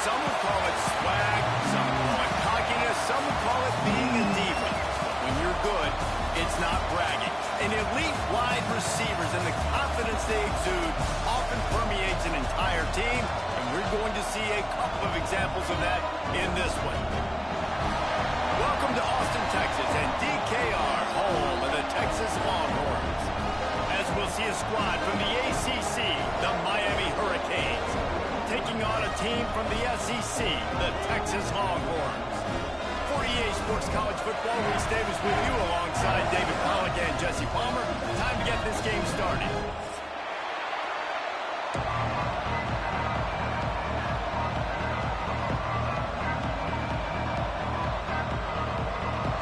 Some would call it swag, some would call it cockiness, some would call it being a diva. But when you're good, it's not bragging. And elite wide receivers and the confidence they exude often permeates an entire team, and we're going to see a couple of examples of that in this one. Welcome to Austin, Texas, and DKR, home of the Texas Longhorns. As we'll see a squad from the ACC, the Miami Hurricanes, taking on a team from the SEC, the Texas Longhorns. For EA Sports College Football, Reese Davis with you alongside David Pollack and Jesse Palmer. Time to get this game started.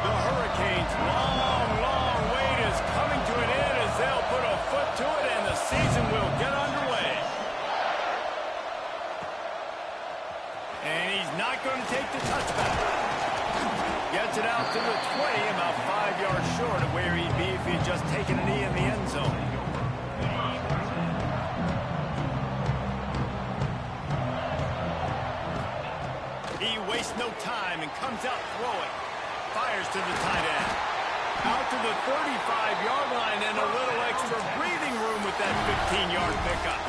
The Hurricanes' long wait is coming to an end as they'll put a foot to it and the season will get underway. And he's not going to take the touchback. Gets it out to the 20, about 5 yards short of where he'd be if he had just taken a knee in the end zone. He wastes no time and comes out throwing. Fires to the tight end. Out to the 35-yard line and a little extra breathing room with that 15-yard pickup.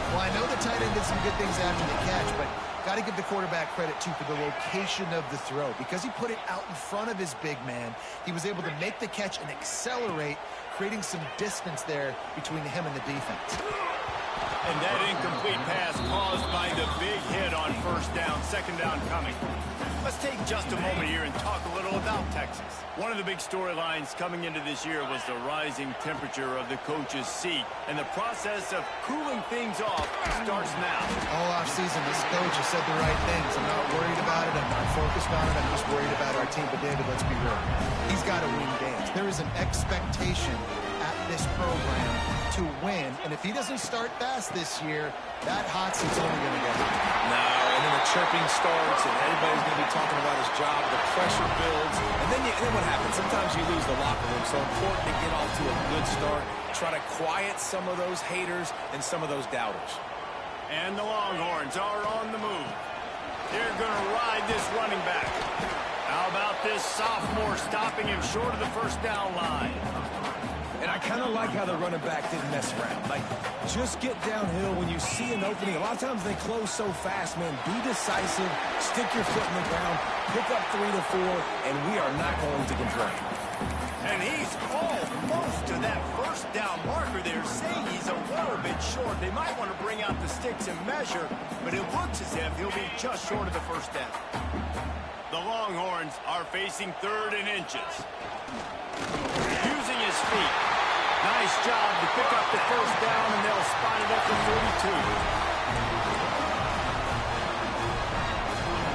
Well, I know the tight end did some good things after the catch, but got to give the quarterback credit, too, for the location of the throw. Because he put it out in front of his big man, he was able to make the catch and accelerate, creating some distance there between him and the defense. And that incomplete pass caused by the big hit on first down, second down coming. Let's take just a moment here and talk a little about Texas. One of the big storylines coming into this year was the rising temperature of the coach's seat, and the process of cooling things off starts now. All offseason, this coach has said the right things. I'm not worried about it. I'm not focused on it. I'm just worried about our team. But, David, let's be real. He's got to win games. There is an expectation at this program to win, and if he doesn't start fast this year, that hot seat's only going to get higher. No, and then the chirping starts, and everybody's going to be talking about his job. The pressure builds, and then what happens? Sometimes you lose the locker room, so important to get off to a good start. Try to quiet some of those haters and some of those doubters. And the Longhorns are on the move. They're going to ride this running back. How about this sophomore stopping him short of the first down line? And I kind of like how the running back didn't mess around. Like, just get downhill when you see an opening. A lot of times they close so fast, man. Be decisive, stick your foot in the ground, pick up 3 to 4, and we are not going to complain. And he's almost to that first down marker there, saying he's a little bit short. They might want to bring out the sticks and measure, but it looks as if he'll be just short of the first down. The Longhorns are facing 3rd and inches. Using his feet. Nice job to pick up the first down, and they'll spot it at the 42.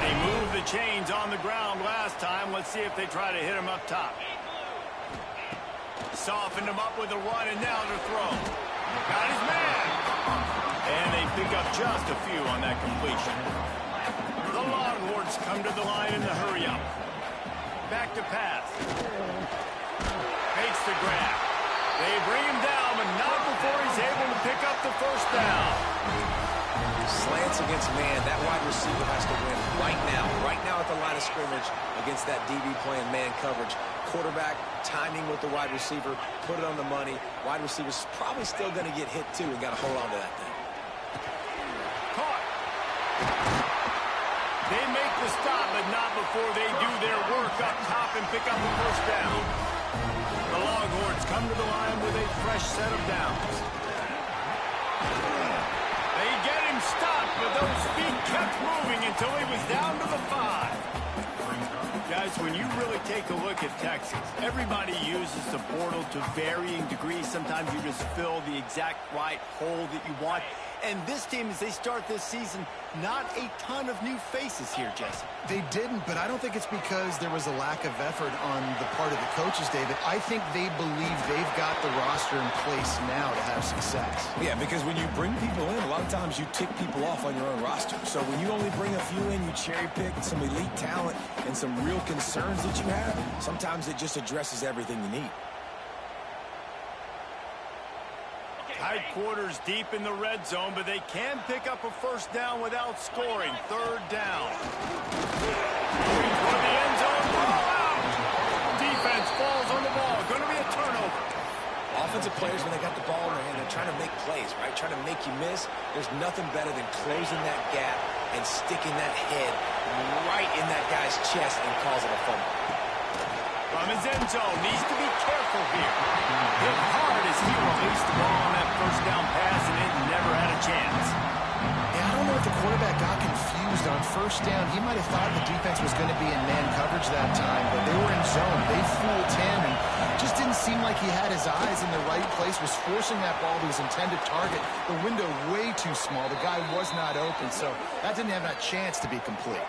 They moved the chains on the ground last time. Let's see if they try to hit him up top. Softened him up with a run, and now to throw. Got his man. And they pick up just a few on that completion. The Longhorns come to the line in the hurry-up. Back to pass. Makes the grab. They bring him down, but not before he's able to pick up the first down. Slants against man. That wide receiver has to win right now at the line of scrimmage against that DB playing man coverage. Quarterback timing with the wide receiver, put it on the money. Wide receiver's probably still going to get hit too and got to hold on to that thing. Caught. They make the stop, but not before they do their work up top and pick up the first down. The Longhorns come to the line with a fresh set of downs. They get him stopped, but those feet kept moving until he was down to the 5. Guys, when you really take a look at Texas, everybody uses the portal to varying degrees. Sometimes you just fill the exact right hole that you want. And this team, as they start this season, not a ton of new faces here, Jesse. They didn't, but I don't think it's because there was a lack of effort on the part of the coaches, David. I think they believe they've got the roster in place now to have success. Yeah, because when you bring people in, a lot of times you tick people off on your own roster. So when you only bring a few in, you cherry pick some elite talent and some real concerns that you have, sometimes it just addresses everything you need. Tight quarters deep in the red zone, but they can pick up a first down without scoring. Third down. Going for the end zone. Ball out. Defense falls on the ball. Going to be a turnover. Offensive players, when they got the ball in their hand, they're trying to make plays, right? Trying to make you miss. There's nothing better than closing that gap and sticking that head right in that guy's chest and causing a fumble. From his end zone, needs to be careful here. Hit hard as he released the ball on that first down pass, and it never had a chance. Yeah, I don't know if the quarterback got confused on first down. He might have thought the defense was going to be in man coverage that time, but they were in zone. They fooled him, and just didn't seem like he had his eyes in the right place, was forcing that ball to his intended target. The window way too small. The guy was not open, so that didn't have that chance to be complete.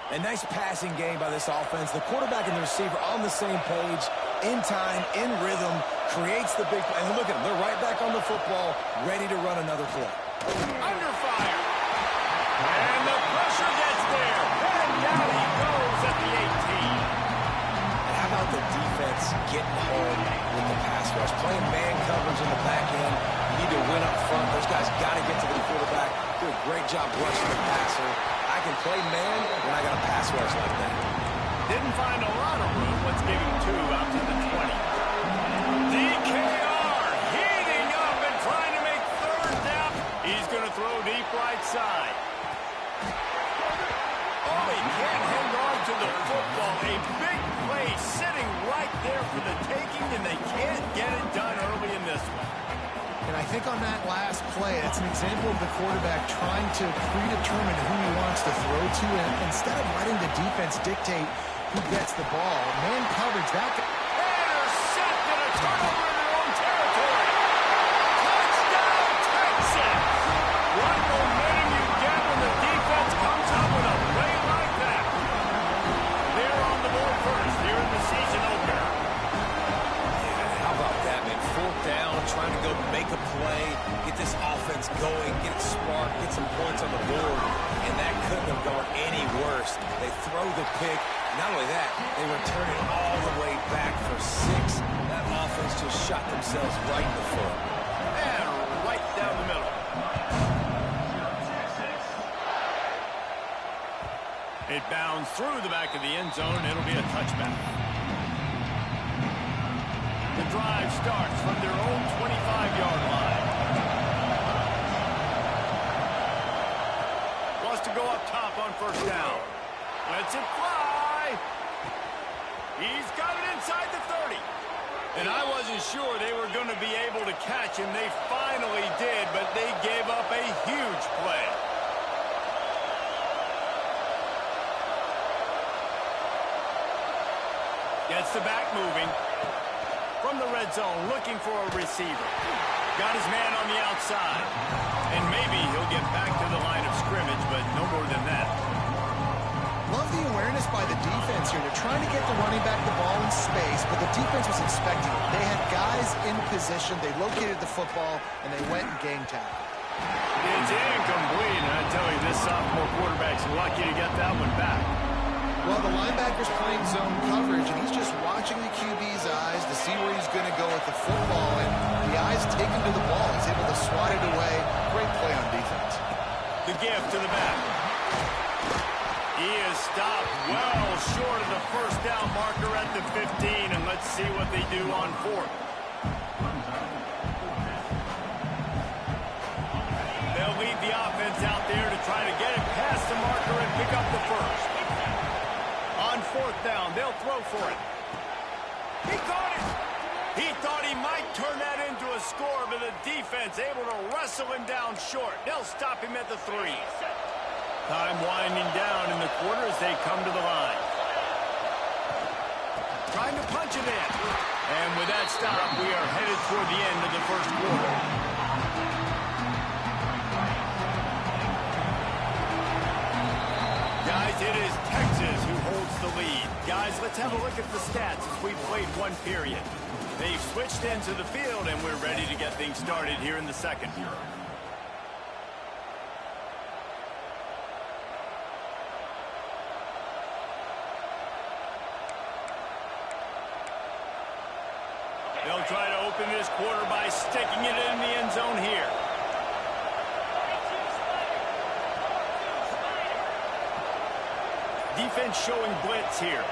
A nice passing game by this offense. The quarterback and the receiver on the same page, in time, in rhythm, creates the big play. And look at them. They're right back on the football, ready to run another play. Under fire. And the pressure gets there. And down he goes at the 18. And how about the defense getting home with the pass rush? Playing man coverage in the back end. You need to win up front. Those guys got to get to the quarterback. Do a great job rushing the passer. I can play man when I got a pass rush like that. Didn't find a lot of room. Let's give him 2 out to the 20. DKR heating up and trying to make third down. He's going to throw deep right side. Oh, he can't hang on to the football. A big play sitting right there for the taking, and they can't get it done early in this one. And I think on that last play, that's an example of the quarterback trying to predetermine who he wants to throw to, and instead of letting the defense dictate who gets the ball, man coverage, that guy. Intercepted, a turnover in their own territory. Touchdown, Texans. What momentum you get when the defense comes up with a play like that. They're on the board first here in the season opener. How about that, man? 4th down, trying to go make a play, get this offense going, get it spark, get some points on the board, and that couldn't have gone any worse. They throw the pick. Not only that, they return it all the way back for 6. That offense just shot themselves right in the foot. And right down the middle. It bounds through the back of the end zone, and it'll be a touchback. The drive starts from their own 25-yard line. Wants to go up top on first down. Lets it fly. He's got it inside the 30. And I wasn't sure they were going to be able to catch him. They finally did, but they gave up a huge play. Gets the back moving. From the red zone, looking for a receiver. Got his man on the outside. And maybe he'll get back to the line of scrimmage, but no more than that. Love the awareness by the defense here. They're trying to get the running back the ball in space, but the defense was inspecting it. They had guys in position. They located the football, and they went and game tagged. It's incomplete, and I tell you, this sophomore quarterback's lucky to get that one back. Well, the linebacker's playing zone coverage, and he's just watching the QB's eyes to see where he's going to go with the football, and the eyes take him to the ball. He's able to swat it away. Great play on defense. The give to the back. He is stopped well short of the first down marker at the 15, and let's see what they do on 4th. They'll lead the offense out there to try to get it past the marker and pick up the first. On 4th down, they'll throw for it. He caught it. He thought he might turn that into a score, but the defense able to wrestle him down short. They'll stop him at the 3. Time winding down in the quarter as they come to the line. Trying to punch it in. And with that stop, we are headed toward the end of the first quarter. Guys, it is Texas who holds the lead. Guys, let's have a look at the stats as we played 1 period. They've switched into the field, and we're ready to get things started here in the second. They'll try to open this quarter by sticking it in the end zone here. Defense showing blitz here.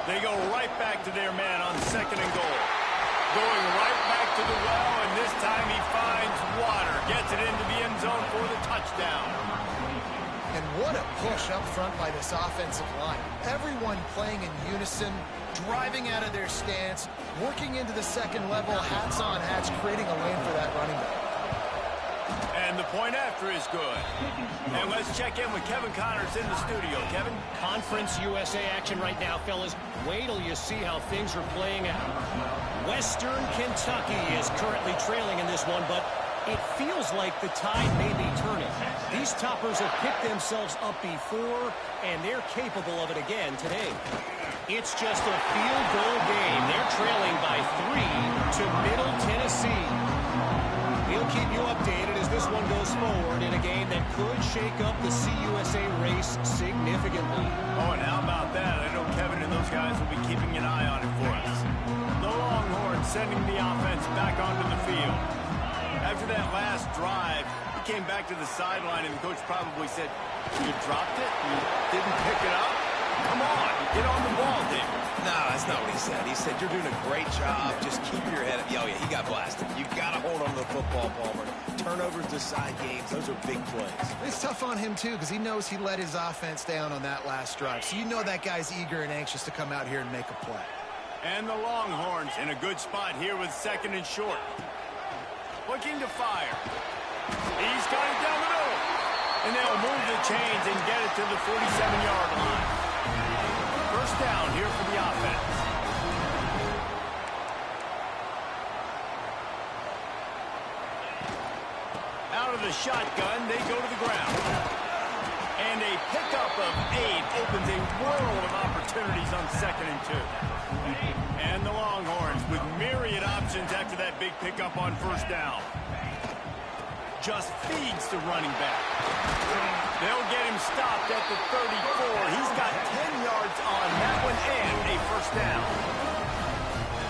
They go right back to their man on 2nd and goal. Going right back to the well, and this time he finds water. Gets it into the end zone for the touchdown. And what a push up front by this offensive line. Everyone playing in unison, driving out of their stance, working into the second level, hats on hats, creating a lane for that running back. And the point after is good. And let's check in with Kevin Connors in the studio. Kevin? Conference USA action right now, fellas. Wait till you see how things are playing out. Western Kentucky is currently trailing in this one, but it feels like the tide may be turning. These toppers have picked themselves up before, and they're capable of it again today. It's just a field goal game. They're trailing by 3 to Middle Tennessee. We'll keep you updated as this one goes forward in a game that could shake up the CUSA race significantly. Oh, and how about that? I know Kevin and those guys will be keeping an eye on it for us. The Longhorns sending the offense back onto the field. After that last drive, he came back to the sideline, and the coach probably said, "You dropped it? You didn't pick it up? Come on, get on the ball, Dave." No, that's not what he said. He said, "You're doing a great job. Just keep your head up." Oh, yeah, he got blasted. You got to hold on to the football, Palmer. Turnovers decide games. Those are big plays. It's tough on him, too, because he knows he let his offense down on that last drive. So you know that guy's eager and anxious to come out here and make a play. And the Longhorns in a good spot here with 2nd and short. Looking to fire. He's got it down the middle. And they'll move the chains and get it to the 47-yard line. First down here for the offense. Out of the shotgun, they go to the ground. And a pickup of 8 opens a world of opportunities on 2nd and 2. And the Longhorns with myriad options after that big pickup on first down. Just feeds the running back. They'll get him stopped at the 34. He's got 10 yards on that one and a first down.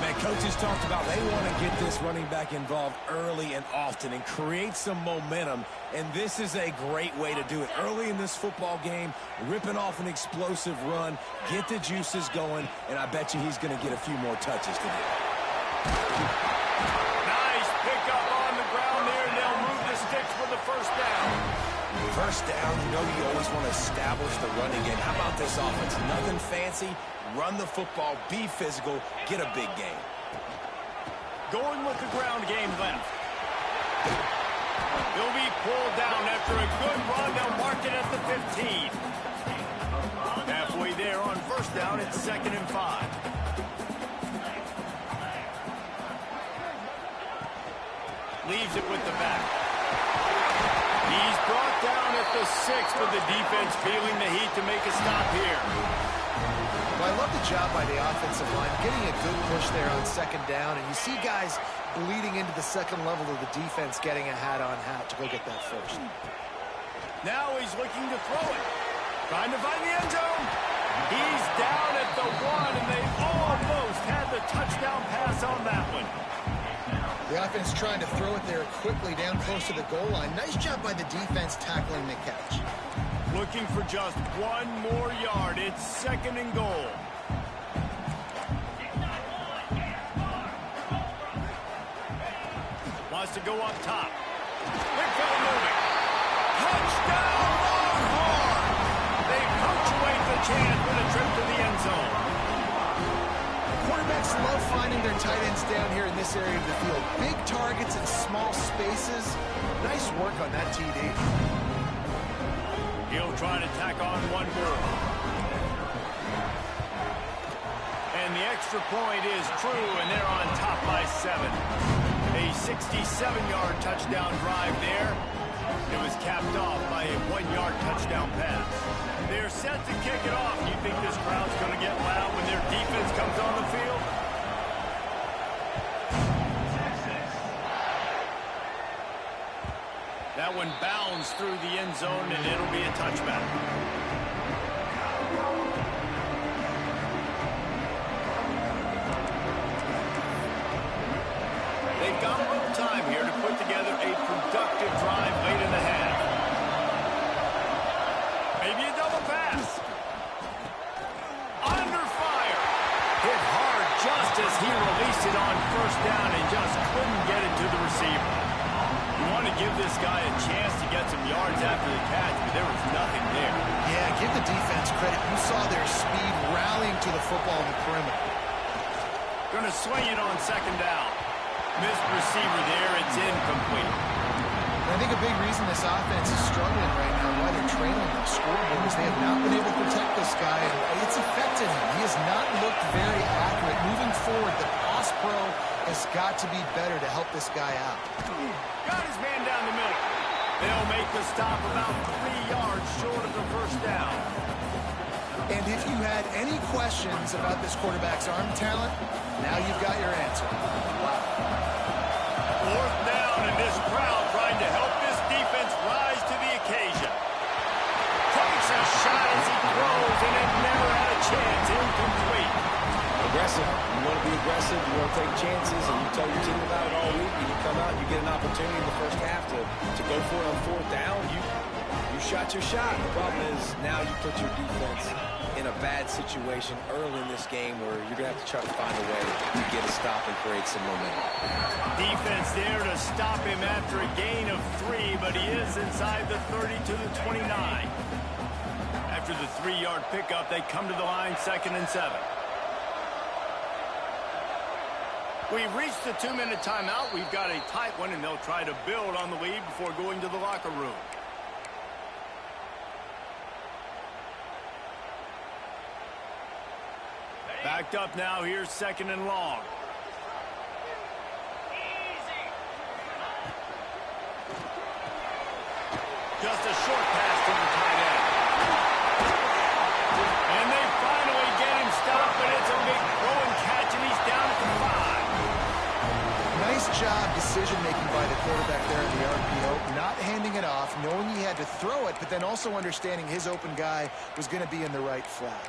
Man, coaches talked about they want to get this running back involved early and often and create some momentum, and this is a great way to do it. Early in this football game, ripping off an explosive run, get the juices going, and I bet you he's going to get a few more touches today. Nice pickup on the ground there, and they'll move the sticks for the first down. First down, you know you always want to establish the running game. How about this offense? Nothing fancy. Run the football, be physical, get a big game. Going with the ground game left. He'll be pulled down after a good run. They'll mark it at the 15. Halfway there on first down, it's 2nd and 5. Leaves it with the back. He's brought down at the 6, but the defense feeling the heat to make a stop here. Well, I love the job by the offensive line, getting a good push there on 2nd down, and you see guys bleeding into the second level of the defense getting a hat-on-hat to go get that first. Now he's looking to throw it. Trying to find the end zone. He's down at the 1, and they almost had the touchdown pass on that one. The offense trying to throw it there quickly down close to the goal line. Nice job by the defense tackling the catch. Looking for just 1 more yard. It's 2nd and goal. Wants to go up top. Big fella moving. Touchdown, Longhorn! They punctuate the chance with a trip to the end zone. Quarterbacks love finding their tight ends down here in this area of the field. Big targets in small spaces. Nice work on that TD. He'll try to tack on 1 more. And the extra point is true, and they're on top by 7. A 67-yard touchdown drive there. It was capped off by a 1-yard touchdown pass. They're set to kick it off. You think this crowd's going to get loud when their defense comes on the field? That one bounds through the end zone, and it'll be a touchback. time here to put together a productive drive late in the half. Maybe a double pass. Under fire. Hit hard just as he released it on first down and just couldn't get it to the receiver. You want to give this guy a chance to get some yards after the catch, but there was nothing there. Yeah, give the defense credit. You saw their speed rallying to the football in the perimeter. Going to swing it on second down. Missed receiver there. It's incomplete. I think a big reason this offense is struggling right now, why they're trailing on the scoreboard, is they have not been able to protect this guy, and it's affected him. He has not looked very accurate. Moving forward, the pass pro has got to be better to help this guy out. Got his man down the middle. They'll make the stop about 3 yards short of the first down. And if you had any questions about this quarterback's arm talent, now you've got your answer. Fourth down, and this crowd trying to help this defense rise to the occasion. Takes a shot as he throws, and it never had a chance. Incomplete. Aggressive. You want to be aggressive. You want to take chances, and you tell your team about it all week, and you come out and you get an opportunity in the first half to go for it on fourth down. You shot your shot. The problem is now you put your defense in a bad situation early in this game where you're going to have to try to find a way to get a stop and create some momentum. Defense there to stop him after a gain of 3, but he is inside the 30 to the 29. After the 3-yard pickup, they come to the line, 2nd and 7. We've reached the 2-minute timeout. We've got a tight one, and they'll try to build on the lead before going to the locker room. Backed up now. Here's 2nd and long. Just a short pass to the tight end. And they finally get him stopped, but it's a big throw and catch, and he's down at the 5. Nice job decision-making by the quarterback there in the RPO, not handing it off, knowing he had to throw it, but then also understanding his open guy was going to be in the right flat.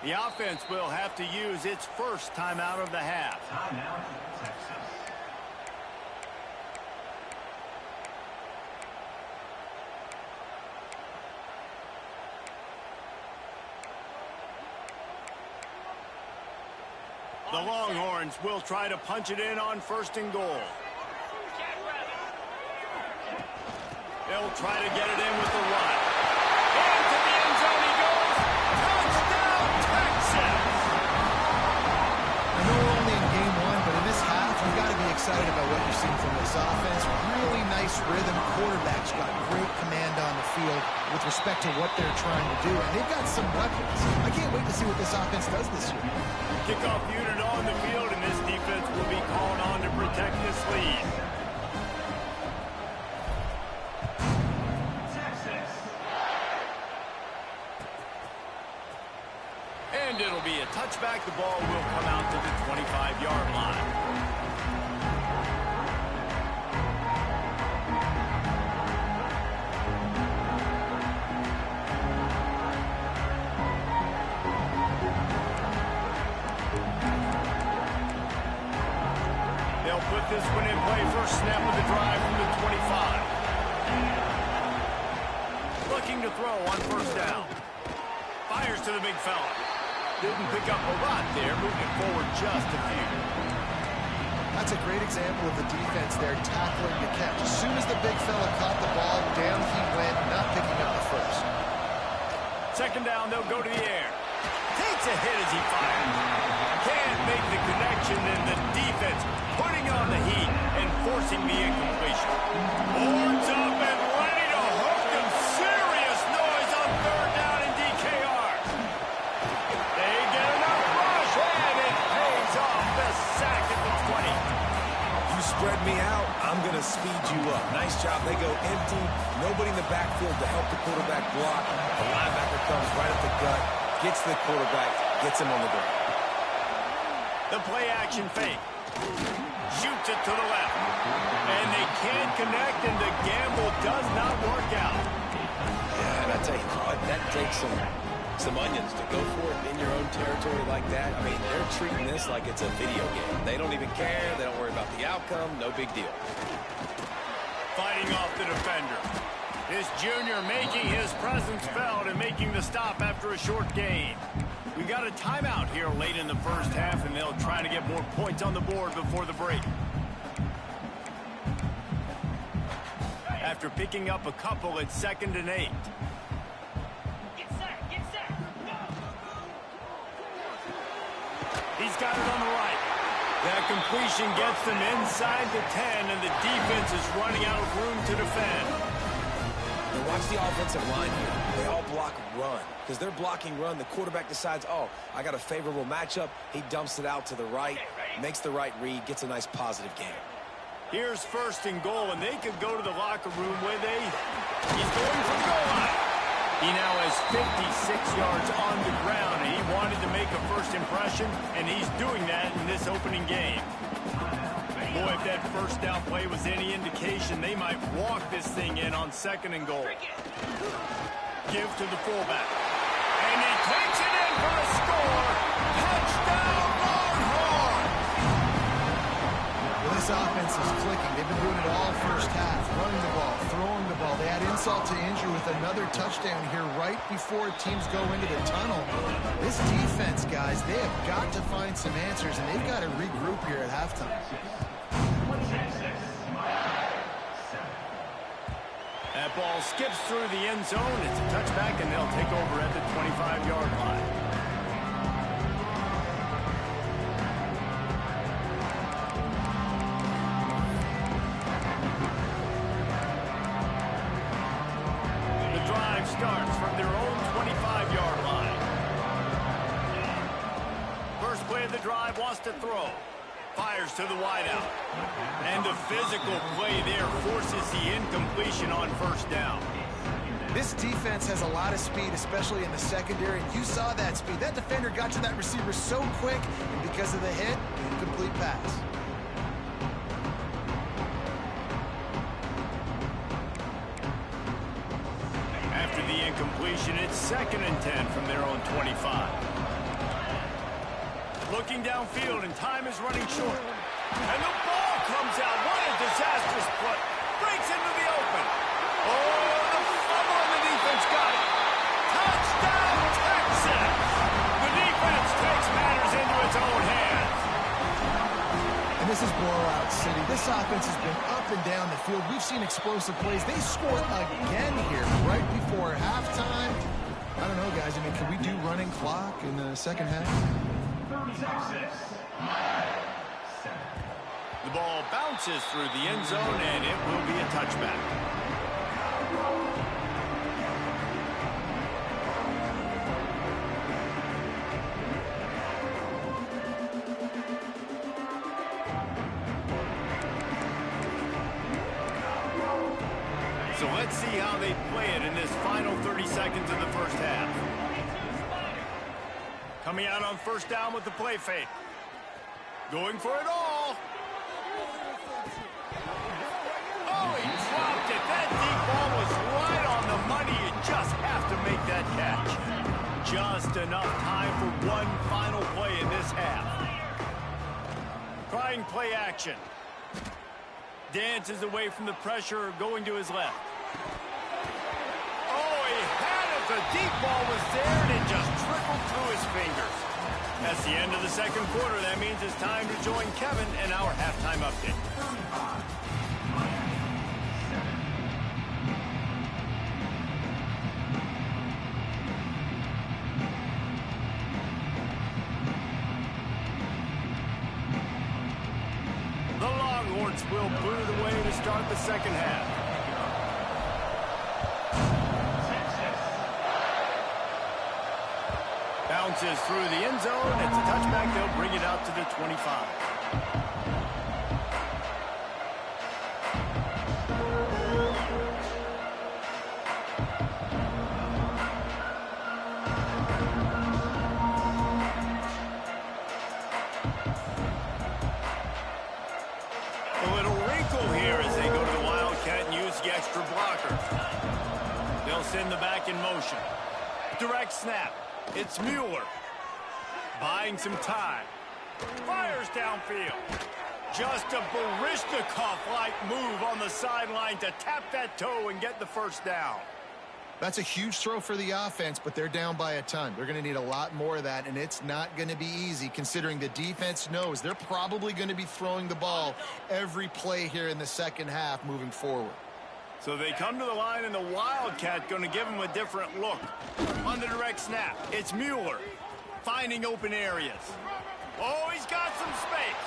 The offense will have to use its first timeout of the half. Timeout, Texas. The Longhorns will try to punch it in on 1st and goal. They'll try to get it in with the run. Into the end zone he goes. Touchdown, Texas! I know we're only in game 1, but in this half, you've got to be excited about what you're seeing from this offense. Really nice rhythm. Quarterback's got great command on the field with respect to what they're trying to do. And they've got some weapons. I can't wait to see what this offense does this year. Kickoff unit on the field, and this defense will be called on to protect this lead. Texas. And it'll be a touchback. The ball will come out to the 25-yard line. They'll put this one in play. First snap of the drive from the 25. Looking to throw on 1st down. Fires to the big fella. Didn't pick up a lot there, moving forward just a few. That's a great example of the defense there tackling the catch. As soon as the big fella caught the ball, down he went, not picking up the first. 2nd down, they'll go to the air. Takes a hit as he fires. Can't make the connection, and the defense putting on the heat and forcing the incompletion. Boards up and ready to hook them. Serious noise on 3rd down in DKR. They get enough rush, and it pays off. The sack at the 20. You spread me out, I'm going to speed you up. Nice job. They go empty. Nobody in the backfield to help the quarterback block. The linebacker comes right at the gut, gets the quarterback, gets him on the ground. The play action fake. Shoots it to the left. And they can't connect, and the gamble does not work out. Yeah, and I tell you what, that takes some onions to go for it in your own territory like that. I mean, they're treating this like it's a video game. They don't even care. They don't worry about the outcome. No big deal. Fighting off the defender. This junior making his presence felt and making the stop after a short gain. We got a timeout here late in the first half, and they'll try to get more points on the board before the break. After picking up a couple at 2nd and 8. He's got it on the right. That completion gets them inside the 10, and the defense is running out of room to defend. And watch the offensive line here. They all block run. Because they're blocking run, the quarterback decides, oh, I got a favorable matchup. He dumps it out to the right, makes the right read, gets a nice positive game. Here's 1st and goal, and they could go to the locker room with he's going for the goal line. He now has 56 yards on the ground, and he wanted to make a first impression, and he's doing that in this opening game. Boy, if that first down play was any indication, they might walk this thing in on 2nd and goal. Give to the fullback. And he takes it in for a score. Touchdown, Longhorn! Well, this offense is clicking. They've been doing it all first half. Running the ball, throwing the ball. They had insult to injury with another touchdown here right before teams go into the tunnel. This defense, guys, they have got to find some answers, and they've got to regroup here at halftime. That ball skips through the end zone. It's a touchback, and they'll take over at the 25-yard line. The drive starts from their own 25-yard line. First play of the drive wants to throw. Fires to the wideout. And the physical play there forces the incompletion on 1st down. This defense has a lot of speed, especially in the secondary. You saw that speed. That defender got to that receiver so quick, and because of the hit, incomplete pass. After the incompletion, it's 2nd and 10 from their own 25. Looking downfield, and time is running short. And the ball comes out. What a disastrous play. Breaks into the open. Oh, the fumble, and the defense got it. Touchdown, Texas! The defense takes matters into its own hands. And this is blowout city. This offense has been up and down the field. We've seen explosive plays. They score again here right before halftime. I don't know, guys. I mean, can we do running clock in the second half? The ball bounces through the end zone, and it will be a touchback. So let's see how they play it in this final 30 seconds of the first half. Coming out on 1st down with the play fake. Going for it all. Oh, he dropped it. That deep ball was right on the money. You just have to make that catch. Just enough time for one final play in this half. Trying play action. Dances away from the pressure, going to his left. Oh, he had it. The deep ball was there, and it just trickled through his fingers. That's the end of the 2nd quarter. That means it's time to join Kevin in our halftime update. The Longhorns will boo the way to start the second half. Bounces through the end zone. It's a touchback. They'll bring it out to the 25. send the back in motion. Direct snap. It's Mueller. Buying some time. Fires downfield. Just a Baryshnikov-like move on the sideline to tap that toe and get the first down. That's a huge throw for the offense, but they're down by a ton. They're going to need a lot more of that, and it's not going to be easy considering the defense knows they're probably going to be throwing the ball every play here in the second half moving forward. So they come to the line, and the Wildcat going to give them a different look. On the direct snap, it's Mueller finding open areas. Oh, he's got some space.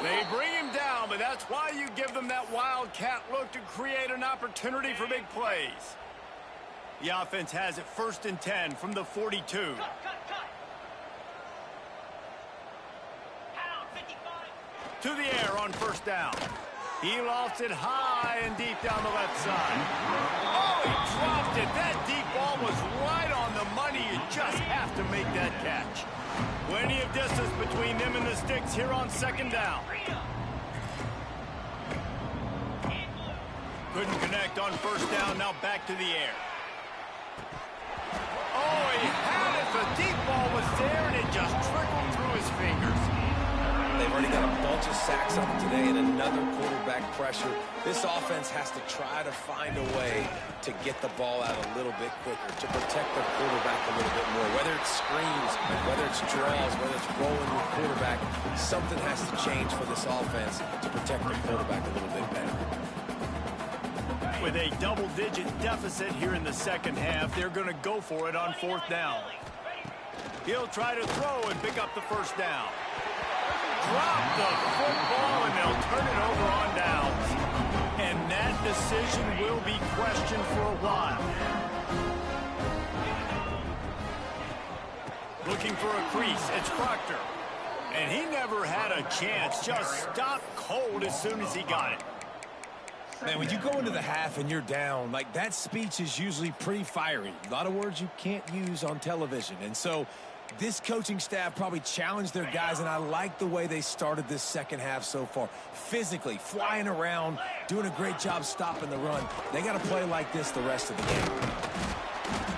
They bring him down, but that's why you give them that Wildcat look to create an opportunity for big plays. The offense has it 1st and 10 from the 42. To the air on 1st down. He lofts it high and deep down the left side. Oh, he dropped it. That deep ball was right on the money. You just have to make that catch. Plenty of distance between them and the sticks here on 2nd down. Couldn't connect on 1st down. Now back to the air. Oh, he had it. The deep ball was there, and it just trickled through his fingers. They've already got a bunch of sacks on them today and another quarterback pressure. This offense has to try to find a way to get the ball out a little bit quicker, to protect their quarterback a little bit more. Whether it's screens, whether it's draws, whether it's rolling your quarterback, something has to change for this offense to protect their quarterback a little bit better. With a double-digit deficit here in the second half, they're going to go for it on 4th down. He'll try to throw and pick up the 1st down. Drop the football, and they'll turn it over on downs. And that decision will be questioned for a while. Looking for a crease, it's Proctor. And he never had a chance, just stopped cold as soon as he got it. Man, when you go into the half and you're down, like, that speech is usually pretty fiery. A lot of words you can't use on television. And so this coaching staff probably challenged their guys, and I like the way they started this second half so far. Physically, flying around, doing a great job stopping the run. They got to play like this the rest of the game.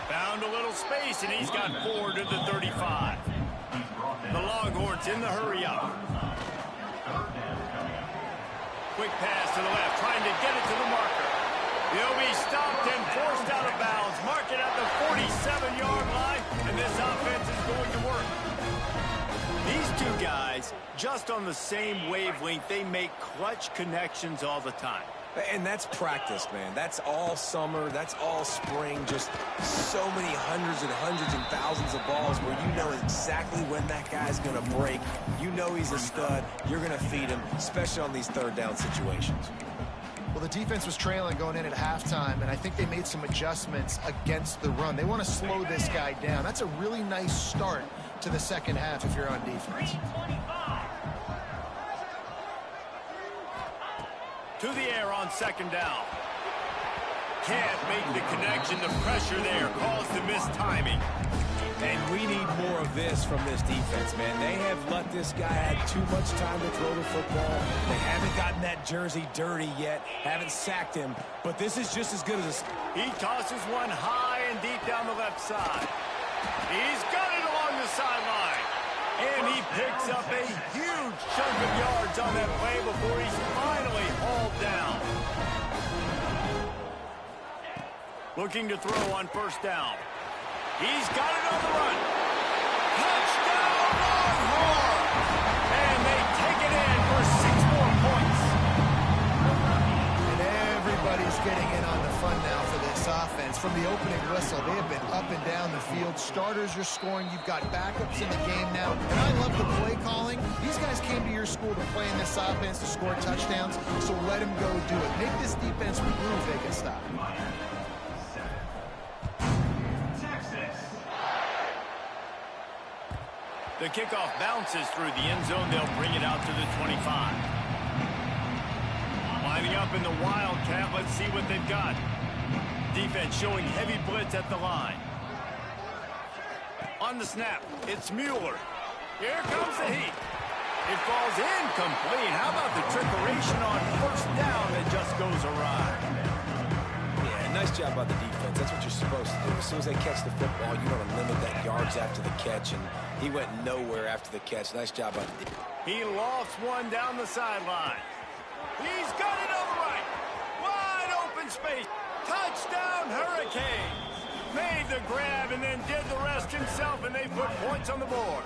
Found a little space, and he's got 4 to the 35. The Longhorns in the hurry-up. Quick pass to the left, trying to get it to the marker. He'll be stopped and forced out of bounds. Mark it at the 47-yard line, and this offense is going to work. These two guys, just on the same wavelength, they make clutch connections all the time. And that's practice, man. That's all summer. That's all spring. Just so many hundreds and thousands of balls where you know exactly when that guy's going to break. You know he's a stud. You're going to feed him, especially on these 3rd down situations. Well, the defense was trailing going in at halftime, and I think they made some adjustments against the run. They want to slow this guy down. That's a really nice start to the second half if you're on defense. To the air on 2nd down. Can't make the connection. The pressure there caused the mistiming. And we need more of this from this defense, man. They have let this guy have too much time to throw the football. They haven't gotten that jersey dirty yet, haven't sacked him, but this is just as good as He tosses one high and deep down the left side. He's got it along the sideline. And he picks up a huge chunk of yards on that play before he's finally hauled down. Looking to throw on 1st down. He's got it on the run. Touchdown, Longhorns! And they take it in for 6 more points. And everybody's getting in on the fun now for this offense. From the opening whistle, they have been up and down the field. Starters are scoring. You've got backups in the game now. And I love the play calling. These guys came to your school to play in this offense to score touchdowns, so let them go do it. Make this defense prove they can stop. The kickoff bounces through the end zone. They'll bring it out to the 25. Lining up in the Wildcat. Let's see what they've got. Defense showing heavy blitz at the line. On the snap, it's Mueller. Here comes the heat. It falls incomplete. How about the trickeration on 1st down that just goes awry? Yeah, nice job by the defense. That's what you're supposed to do. As soon as they catch the football, you want to limit that yards after the catch, and he went nowhere after the catch. Nice job by the defense. He lofts one down the sideline. He's got it over right. Wide open space. Touchdown, Hurricanes. Made the grab and then did the rest himself, and they put points on the board.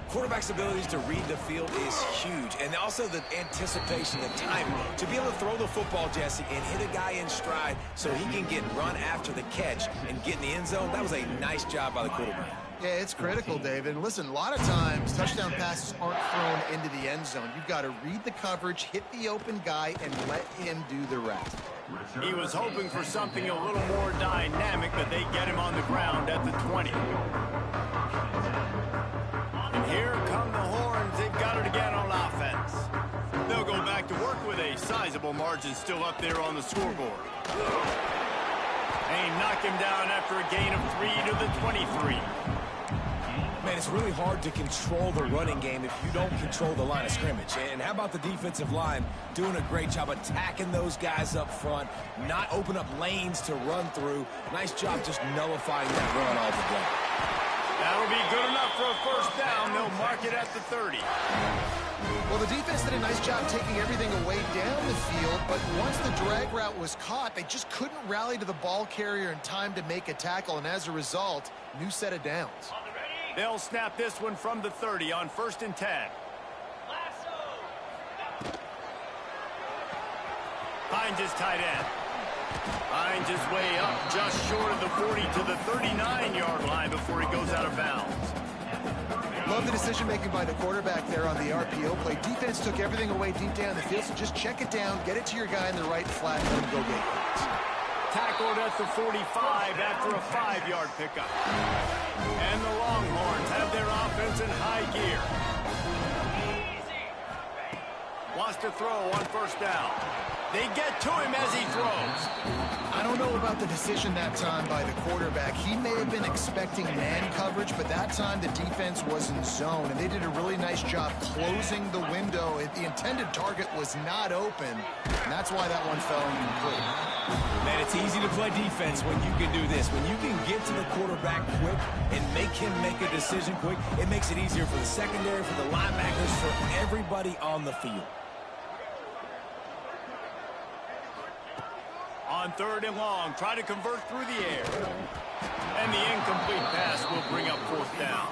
Quarterback's abilities to read the field is huge, and also the anticipation, the timing. To be able to throw the football, Jesse, and hit a guy in stride so he can get run after the catch and get in the end zone, that was a nice job by the quarterback. Yeah, it's critical, David. And listen, a lot of times, touchdown passes aren't thrown into the end zone. You've got to read the coverage, hit the open guy, and let him do the rest. He was hoping for something a little more dynamic, but they get him on the ground at the 20. And here come the horns. They've got it again on offense. They'll go back to work with a sizable margin still up there on the scoreboard. They knock him down after a gain of 3 to the 23. Man, it's really hard to control the running game if you don't control the line of scrimmage. And how about the defensive line doing a great job attacking those guys up front, not open up lanes to run through. Nice job just nullifying that run altogether. That'll be good enough for a first down. They'll mark it at the 30. Well, the defense did a nice job taking everything away down the field, but once the drag route was caught, they just couldn't rally to the ball carrier in time to make a tackle, and as a result, new set of downs. They'll snap this one from the 30 on 1st and 10. Finds his tight end. Finds his way up just short of the 40 to the 39-yard line before he goes out of bounds. Love the decision-making by the quarterback there on the RPO play. Defense took everything away deep down the field, so just check it down, get it to your guy in the right flat, and let him go get it. Tackled at the 45 after a 5-yard pickup. And the Longhorns have their offense in high gear. Wants to throw on 1st down. They get to him as he throws. I don't know about the decision that time by the quarterback. He may have been expecting man coverage, but that time the defense was in zone, and they did a really nice job closing the window. The intended target was not open, and that's why that one fell incomplete. Man, it's easy to play defense when you can do this. When you can get to the quarterback quick and make him make a decision quick, it makes it easier for the secondary, for the linebackers, for everybody on the field. On 3rd and long, try to convert through the air. And the incomplete pass will bring up 4th down.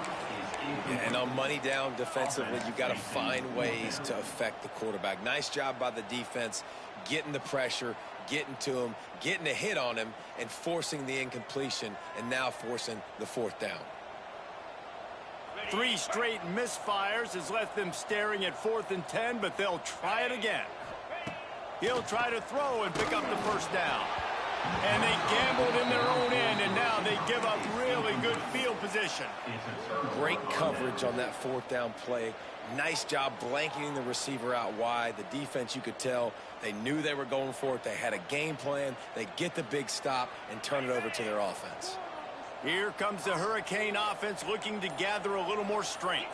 Yeah, and on money down defensively, you've got to find ways to affect the quarterback. Nice job by the defense, getting the pressure, getting to him, getting a hit on him, and forcing the incompletion, and now forcing the 4th down. 3 straight misfires has left them staring at 4th and 10, but they'll try it again. He'll try to throw and pick up the 1st down. And they gambled in their own end, and now they give up really good field position. Great coverage on that 4th down play. Nice job blanketing the receiver out wide. The defense, you could tell, they knew they were going for it. They had a game plan. They get the big stop and turn it over to their offense. Here comes the Hurricane offense looking to gather a little more strength.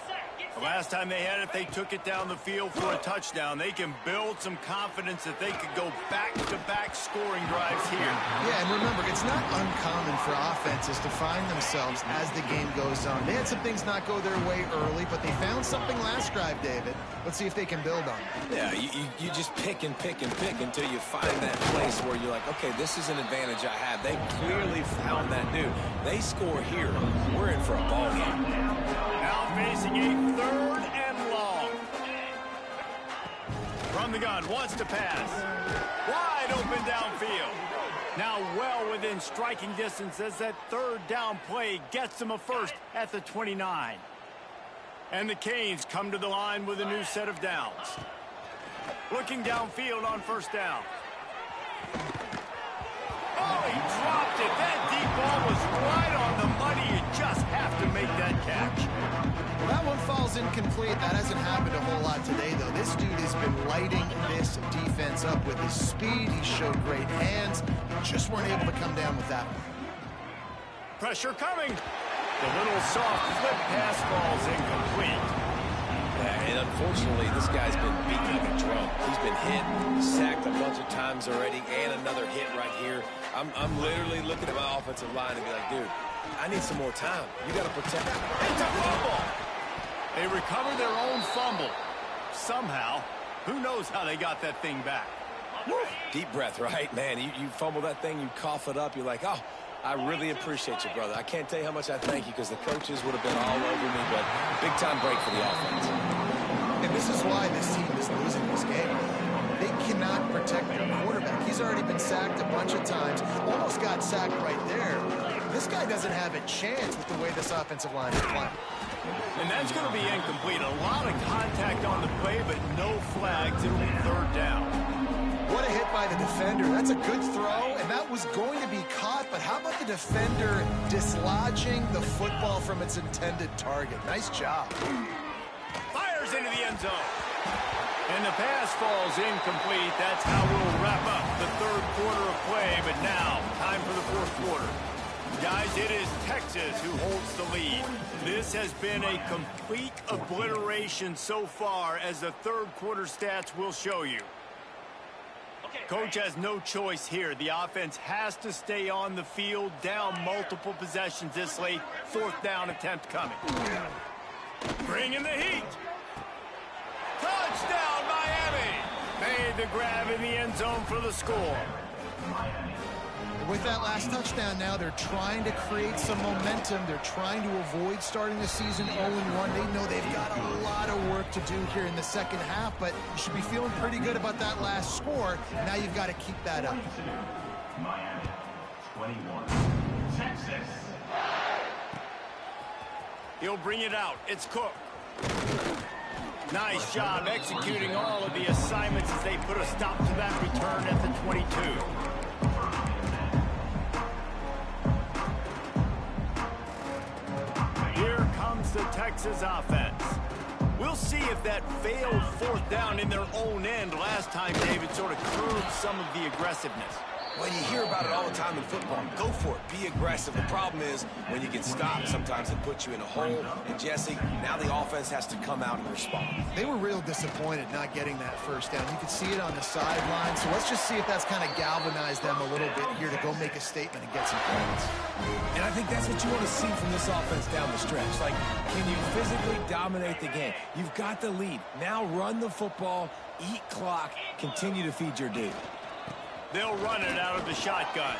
The last time they had it, they took it down the field for a touchdown. They can build some confidence that they could go back-to-back scoring drives here. Yeah, and remember, it's not uncommon for offenses to find themselves as the game goes on. They had some things not go their way early, but they found something last drive, David. Let's see if they can build on it. Yeah, you just pick and pick and pick until you find that place where you're like, okay, this is an advantage I have. They clearly found that dude. They score here. We're in for a ball game. Now facing a 3rd and long. From the gun, wants to pass. Wide open downfield. Now well within striking distance as that 3rd down play gets them a first at the 29. And the Canes come to the line with a new set of downs. Looking downfield on 1st down. Oh, he dropped it. That deep ball was right on the money. You just have to make that catch. Well, that one falls incomplete. That hasn't happened a whole lot today, though. This dude has been lighting this defense up with his speed. He showed great hands. Just weren't able to come down with that one. Pressure coming. The little soft flip pass falls incomplete. And Unfortunately, this guy's been beaten like a drum. He's been hit, sacked a bunch of times already, and another hit right here. I'm literally looking at my offensive line and be like, dude, I need some more time. You got to protect him. It's a fumble. They recovered their own fumble. Somehow, who knows how they got that thing back. Woo. Deep breath, right? Man, you fumble that thing, you cough it up, you're like, oh, I really appreciate you, brother. I can't tell you how much I thank you because the coaches would have been all over me, but big-time break for the offense. And this is why this team is losing this game. They cannot protect their quarterback. He's already been sacked a bunch of times, almost got sacked right there. This guy doesn't have a chance with the way this offensive line is playing. And that's going to be incomplete. A lot of contact on the play, but no flags. It'll be third down. What a hit by the defender. That's a good throw, and that was going to be caught, but how about the defender dislodging the football from its intended target? Nice job. Fires into the end zone. And the pass falls incomplete. That's how we'll wrap up the third quarter of play, but now, time for the fourth quarter. Guys, it is Texas who holds the lead. This has been a complete obliteration so far, as the third quarter stats will show you. Coach has no choice here. The offense has to stay on the field, down multiple possessions this late. Fourth down attempt coming. Bring in the heat. Touchdown, Miami. Made the grab in the end zone for the score. With that last touchdown now, they're trying to create some momentum. They're trying to avoid starting the season 0-1. They know they've got a lot of work to do here in the second half, but you should be feeling pretty good about that last score. Now you've got to keep that up. Miami, 21, Texas. He'll bring it out. It's Cook. Nice job executing all of the assignments as they put a stop to that return at the 22. The Texas offense. We'll see if that failed fourth down in their own end last time, David, sort of curbed some of the aggressiveness. Well, you hear about it all the time in football. Go for it. Be aggressive. The problem is when you get stopped, sometimes it puts you in a hole. And, Jesse, now the offense has to come out and respond. They were real disappointed not getting that first down. You could see it on the sideline. So let's just see if that's kind of galvanized them a little bit here to go make a statement and get some points. And I think that's what you want to see from this offense down the stretch. Like, can you physically dominate the game? You've got the lead. Now run the football, eat clock, continue to feed your dude. They'll run it out of the shotgun.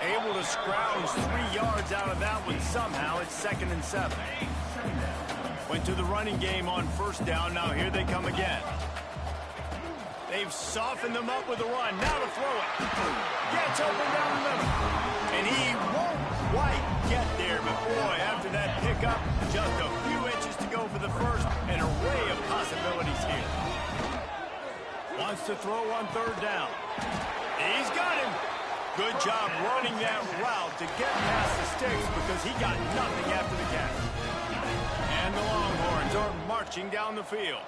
Able to scrounge 3 yards out of that one somehow. It's 2nd and 7. Went to the running game on first down. Now here they come again. They've softened them up with a run. Now to throw it. Gets open down the middle. And he won't quite get there. But boy, after that pickup, just a few inches to go for the first. An array of possibilities here. Wants to throw on third down. He's got him. Good job running that route to get past the sticks because he got nothing after the catch. And the Longhorns are marching down the field.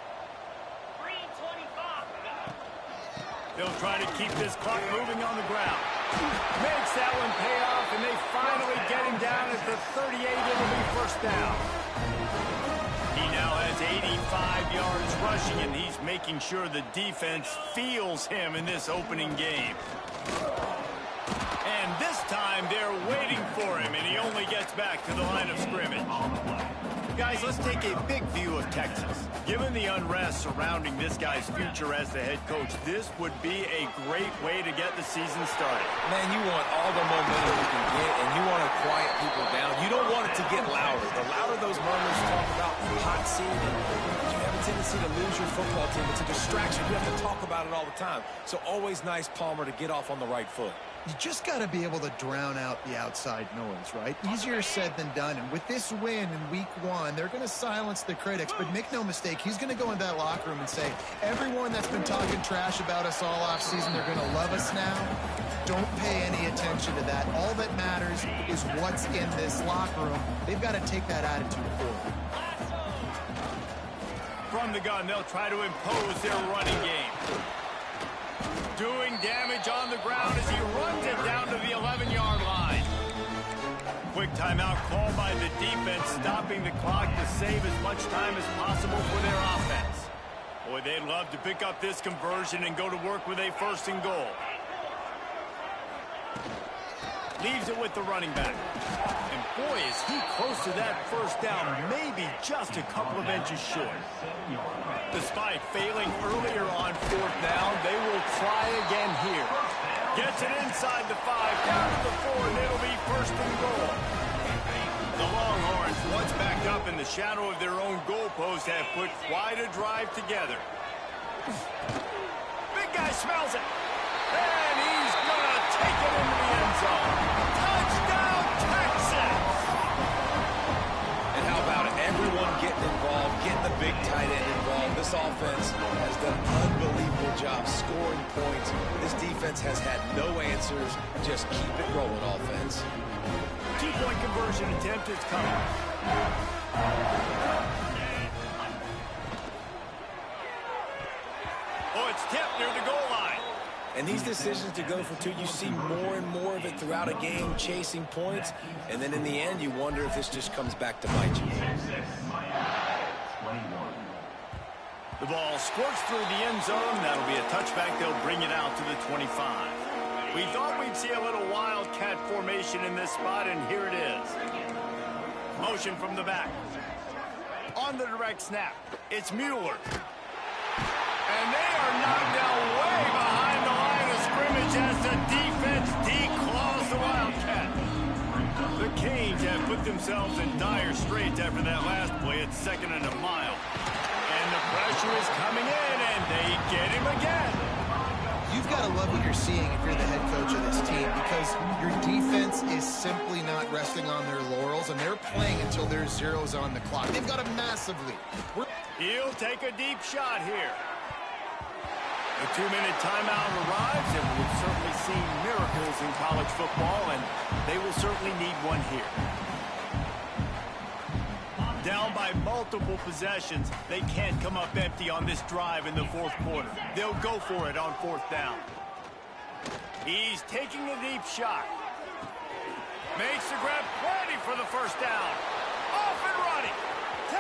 They'll try to keep this clock moving on the ground. Makes that one pay off, and they finally get him down at the 38. It'll be first down. He now has 85 yards rushing, and he's making sure the defense feels him in this opening game. And this time, they're waiting for him, and he only gets back to the line of scrimmage. Guys, let's take a big view of Texas. Given the unrest surrounding this guy's future as the head coach, this would be a great way to get the season started. Man, you want all the momentum you can get, and you want to quiet people down. You don't want it to get louder. The louder those murmurs talk about hot seat, and you have a tendency to lose your football team. It's a distraction. You have to talk about it all the time. So always nice, Palmer, to get off on the right foot. You just got to be able to drown out the outside noise, right? Easier said than done. And with this win in week 1, they're going to silence the critics. But make no mistake, he's going to go into that locker room and say, everyone that's been talking trash about us all offseason, they're going to love us now. Don't pay any attention to that. All that matters is what's in this locker room. They've got to take that attitude forward. From the gun, they'll try to impose their running game. Doing damage on the ground as he runs it down to the 11-yard line. quick timeout called by the defense, stopping the clock to save as much time as possible for their offense. Boy, they'd love to pick up this conversion and go to work with a 1st and goal. Leaves it with the running back. And boy, is he close to that 1st down, maybe just a couple of inches short. Despite failing earlier on 4th down, they will try again here. Gets it inside the 5, down to the 4, and it'll be 1st and goal. The Longhorns, once backed up in the shadow of their own goalpost, have put quite a drive together. Big guy smells it. And he's going to take it into the end zone. Touchdown, Texas! And how about it? Everyone getting involved, getting the big tight end involved. This offense has done an unbelievable job scoring points. This defense has had no answers. Just keep it rolling, offense. 2-point conversion attempt is coming. Oh, it's tipped near the goal line. And these decisions to go for 2, you see more and more of it throughout a game, chasing points. And then in the end, you wonder if this just comes back to bite you. The ball squirts through the end zone. That'll be a touchback. They'll bring it out to the 25. We thought we'd see a little wildcat formation in this spot, and here it is. Motion from the back. On the direct snap, it's Mueller. And they are knocked down way behind the line of scrimmage as the defense declaws the Wildcat. The Canes have put themselves in dire straits after that last play at 2nd and a mile. And the pressure is coming in, and they get him again. You've got to love what you're seeing if you're the head coach of this team, because your defense is simply not resting on their laurels, and they're playing until there's zeros on the clock. They've got a massive lead. He'll take a deep shot here. The 2-minute timeout arrives, and we've certainly seen miracles in college football, and they will certainly need one here. Down by multiple possessions, they can't come up empty on this drive in the 4th quarter. They'll go for it on 4th down. He's taking a deep shot. Makes the grab, ready for the 1st down. Off and running. 10.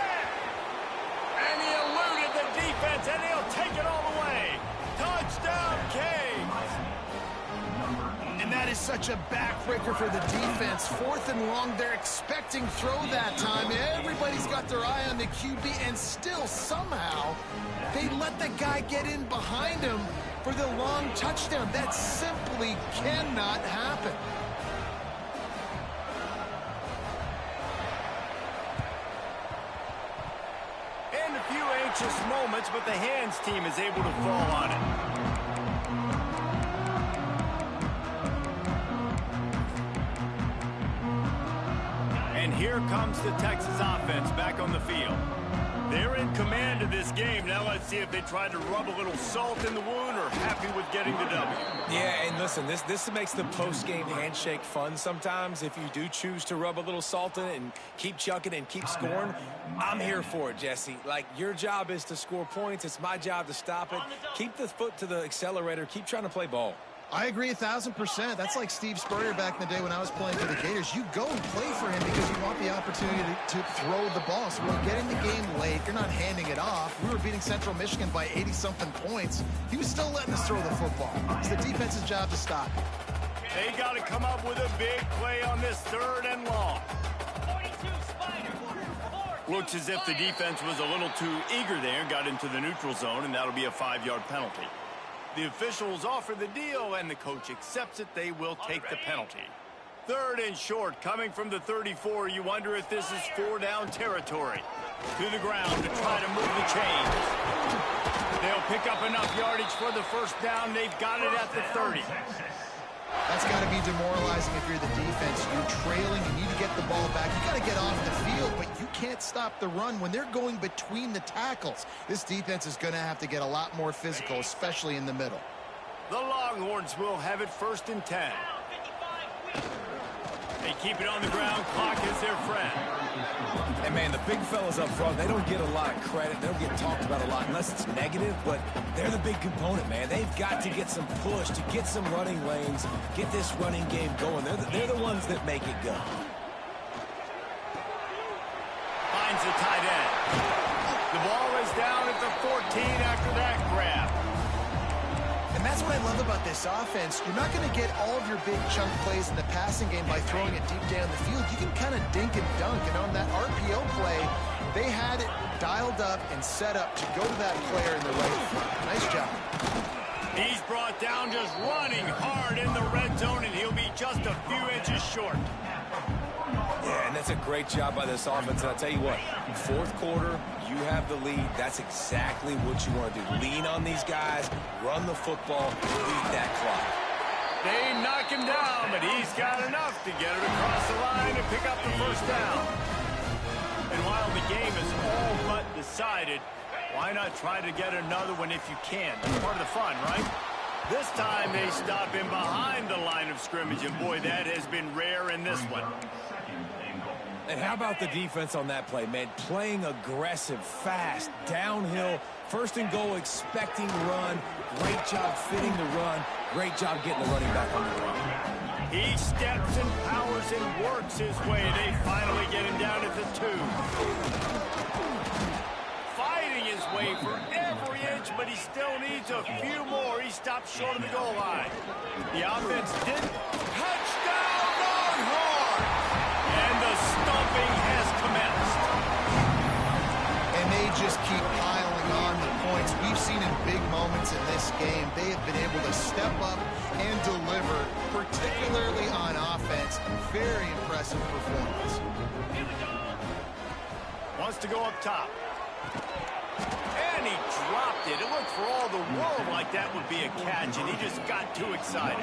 And he eluded the defense, and he'll take it all the way. Touchdown, Canes. And that is such a backbreaker for the defense. 4th and long, they're expecting throw that time. Everybody's got their eye on the QB, and still somehow they let the guy get in behind him for the long touchdown. That simply cannot happen. And a few anxious moments, but the hands team is able to fall on it. And here comes the Texas offense back on the field. They're in command of this game. Now let's see if they try to rub a little salt in the wound or happy with getting the W. Yeah, and listen, this makes the post-game handshake fun sometimes. If you do choose to rub a little salt in it and keep chucking and keep scoring, I'm here for it, Jesse. Like, your job is to score points. It's my job to stop it. Keep the foot to the accelerator. Keep trying to play ball. I agree 1,000%. That's like Steve Spurrier back in the day when I was playing for the Gators. You go and play for him because you want the opportunity to throw the ball. So when you get in the game late, you're not handing it off. We were beating Central Michigan by 80-something points. He was still letting us throw the football. It's the defense's job to stop it. They got to come up with a big play on this 3rd and long. Looks as if the defense was a little too eager there and got into the neutral zone, and that'll be a 5-yard penalty. The officials offer the deal, and the coach accepts it. They will take the penalty. 3rd and short, coming from the 34. You wonder if this is 4-down territory. To the ground to try to move the chains. They'll pick up enough yardage for the 1st down. They've got it at the 30. That's got to be demoralizing if you're the defense. You're trailing, you need to get the ball back. You got to get off the field, but you can't stop the run when they're going between the tackles. This defense is going to have to get a lot more physical, especially in the middle. The Longhorns will have it 1st and 10. They keep it on the ground. Clock is their friend. And, man, the big fellas up front, they don't get a lot of credit. They don't get talked about a lot unless it's negative, but they're the big component, man. They've got to get some push, to get some running lanes, get this running game going. They're the ones that make it go. the tight end. The ball is down at the 14 after that grab. And that's what I love about this offense. You're not going to get all of your big chunk plays in the passing game by throwing it deep down the field. You can kind of dink and dunk. And on that RPO play, they had it dialed up and set up to go to that player in the right front. Nice job. He's brought down just running hard in the red zone, and he'll be just a few inches short. Yeah, and that's a great job by this offense. And I'll tell you what, fourth quarter, you have the lead. That's exactly what you want to do. Lean on these guys, run the football, beat that clock. They knock him down, but he's got enough to get it across the line and pick up the first down. And while the game is all but decided, why not try to get another one if you can? That's part of the fun, right? This time they stop him behind the line of scrimmage, and boy, that has been rare in this one. And how about the defense on that play, man? Playing aggressive, fast, downhill, first and goal, expecting run. Great job fitting the run. Great job getting the running back on the run. He steps and powers and works his way. They finally get him down at the 2. Fighting his way for every inch, but he still needs a few more. He stops short of the goal line. The offense didn't. Touchdown, Longhorn! And the stomping has commenced. And they just keep piling on the points. We've seen in big moments in this game, they have been able to step up and deliver, particularly on offense. Very impressive performance. Wants to go up top. And he dropped it. It looked for all the world like that would be a catch, and he just got too excited.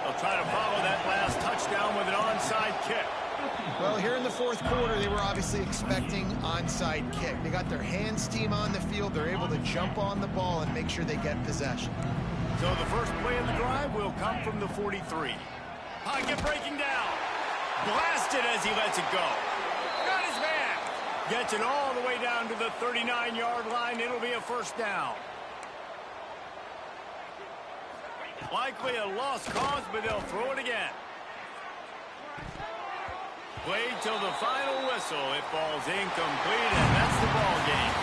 They'll try to follow that last touchdown with an onside kick. Well, here in the fourth quarter, they were obviously expecting onside kick. They got their hands team on the field. They're able to jump on the ball and make sure they get possession. So the first play of the drive will come from the 43. Pocket breaking down. Blasted as he lets it go. Got his man. Gets it all the way down to the 39-yard line. It'll be a first down. Likely a lost cause, but they'll throw it again. Played till the final whistle. It falls incomplete, and that's the ball game.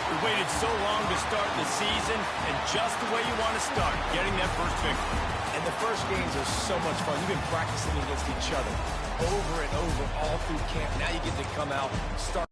We waited so long to start the season, and just the way you want to start, getting that first victory. And the first games are so much fun. You've been practicing against each other over and over all through camp. Now you get to come out, start.